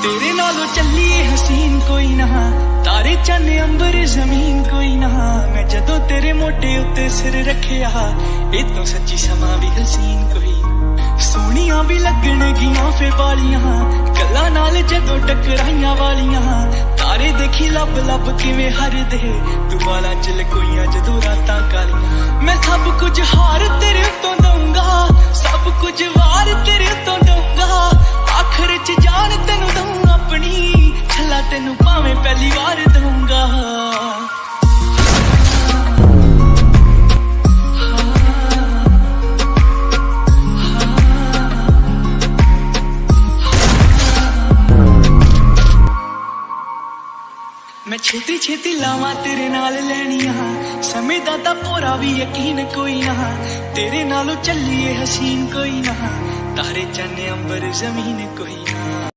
तेरे नालों चली हसीन कोई ना, तारे चन अंबर जमीन कोई ना। मैं जदों तेरे मोटे उत्ते सिर रखिया, ए तो सच्ची समा भी हसीन कोई। सोहणियां भी लगणगियां फे वालियां, गल्लां नाल जदों टकराइयां वालियां। तारे देखी लब लब किवें हरदे, तू वालां च लकोइयां जदों रातां कालियां। मैं सब कुछ हार तेरे उत्तों दूंगा, सब कुछ वार तेरे उत्तों दूंगा। आखिर च जान तेनू दूं अपनी, छला तेनू भावें पहली बार दूंगा। मैं छेती छेती लावां तेरे नाल लैनियां, समय दा तां पूरा भी यकीन कोई ना। तेरे नालों चलिए हसीन कोई ना, तारे चन अंबर जमीन कोई ना।